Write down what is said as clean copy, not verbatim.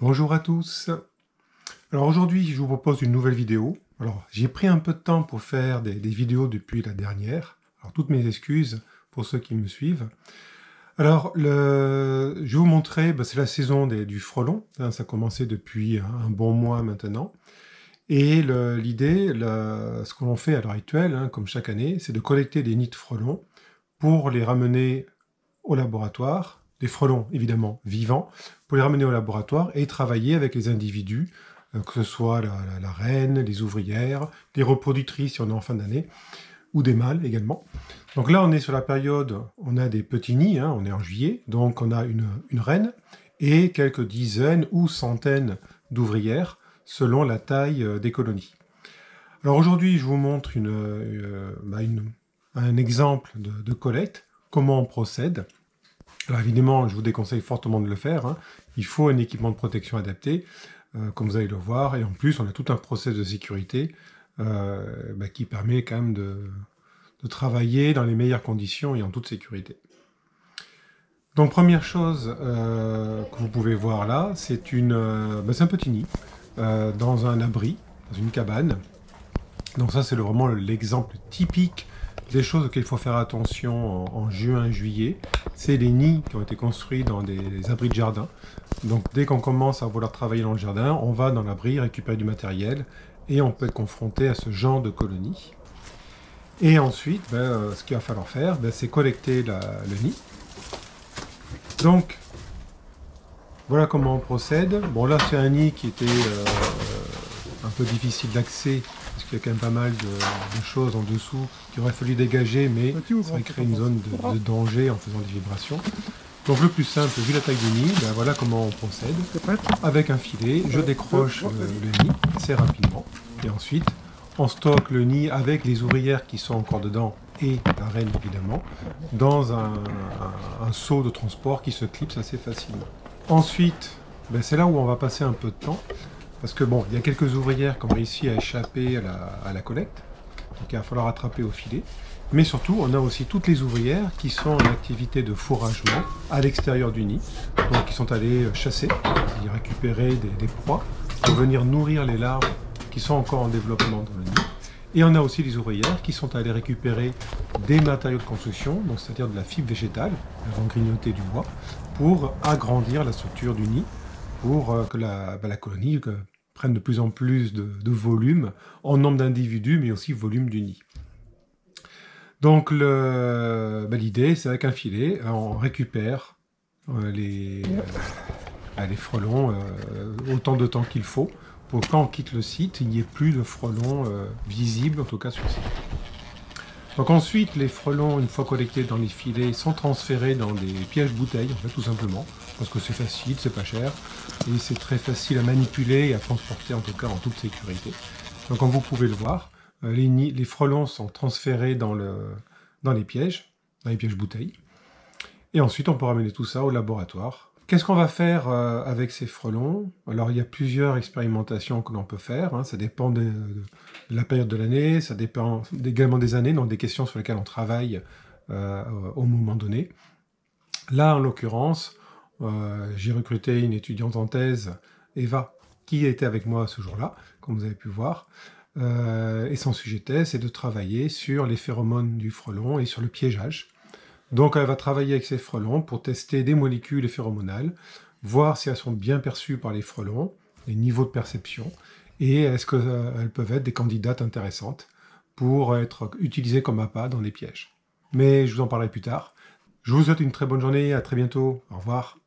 Bonjour à tous. Alors aujourd'hui, je vous propose une nouvelle vidéo. Alors j'ai pris un peu de temps pour faire des vidéos depuis la dernière. Alors toutes mes excuses pour ceux qui me suivent. Alors je vais vous montrer, c'est la saison du frelon. Ça a commencé depuis un bon mois maintenant. Et l'idée, ce que l'on fait à l'heure actuelle, comme chaque année, c'est de collecter des nids de frelons pour les ramener au laboratoire, des frelons évidemment vivants, pour les ramener au laboratoire et travailler avec les individus, que ce soit la reine, les ouvrières, les reproductrices si on est en fin d'année, ou des mâles également. Donc là on est sur la période, on a des petits nids, on est en juillet, donc on a une reine et quelques dizaines ou centaines d'ouvrières selon la taille des colonies. Alors aujourd'hui je vous montre un exemple de collecte, comment on procède. Alors évidemment, je vous déconseille fortement de le faire. Il faut un équipement de protection adapté, comme vous allez le voir. Et en plus, on a tout un process de sécurité qui permet quand même de travailler dans les meilleures conditions et en toute sécurité. Donc première chose que vous pouvez voir là, c'est un petit nid dans un abri, dans une cabane. Donc ça, c'est vraiment l'exemple typique des choses auxquelles il faut faire attention en juin, juillet. C'est les nids qui ont été construits dans des abris de jardin. Donc dès qu'on commence à vouloir travailler dans le jardin, on va dans l'abri récupérer du matériel et on peut être confronté à ce genre de colonie. Et ensuite, ce qu'il va falloir faire, c'est collecter le nid. Donc, voilà comment on procède. Bon là, c'est un nid qui était un peu difficile d'accès, parce qu'il y a quand même pas mal de choses en dessous qu'il aurait fallu dégager, mais ça aurait créé une zone de danger en faisant des vibrations. Donc le plus simple, vu la taille du nid, voilà comment on procède. Avec un filet, je décroche le nid assez rapidement, et ensuite on stocke le nid avec les ouvrières qui sont encore dedans, et la reine évidemment, dans un seau de transport qui se clipse assez facilement. Ensuite, c'est là où on va passer un peu de temps, parce que il y a quelques ouvrières qui ont réussi à échapper à la collecte, donc il va falloir attraper au filet. Mais surtout, on a aussi toutes les ouvrières qui sont en activité de fourragement à l'extérieur du nid, donc qui sont allées chasser, y récupérer des proies pour venir nourrir les larves qui sont encore en développement dans le nid. Et on a aussi les ouvrières qui sont allées récupérer des matériaux de construction, donc c'est-à-dire de la fibre végétale, elles vont grignoter du bois, pour agrandir la structure du nid, pour que la colonie prenne de plus en plus de volume, en nombre d'individus, mais aussi volume du nid. Donc l'idée, c'est avec un filet, on récupère les frelons autant de temps qu'il faut, pour que quand on quitte le site, il n'y ait plus de frelons visibles, en tout cas sur le site. Donc ensuite, les frelons, une fois collectés dans les filets, sont transférés dans des pièges bouteilles, en fait, tout simplement, parce que c'est facile, c'est pas cher, et c'est très facile à manipuler et à transporter, en tout cas, en toute sécurité. Donc comme vous pouvez le voir, les frelons sont transférés dans les pièges bouteilles, et ensuite on peut ramener tout ça au laboratoire. Qu'est-ce qu'on va faire avec ces frelons? Alors il y a plusieurs expérimentations que l'on peut faire, ça dépend de la période de l'année, ça dépend également des années, donc des questions sur lesquelles on travaille au moment donné. Là en l'occurrence, j'ai recruté une étudiante en thèse, Eva, qui était avec moi ce jour-là, comme vous avez pu voir, et son sujet de thèse, c'est de travailler sur les phéromones du frelon et sur le piégeage. Donc elle va travailler avec ces frelons pour tester des molécules phéromonales, voir si elles sont bien perçues par les frelons, les niveaux de perception, et est-ce qu'elles peuvent être des candidates intéressantes pour être utilisées comme appât dans les pièges. Mais je vous en parlerai plus tard. Je vous souhaite une très bonne journée, à très bientôt, au revoir.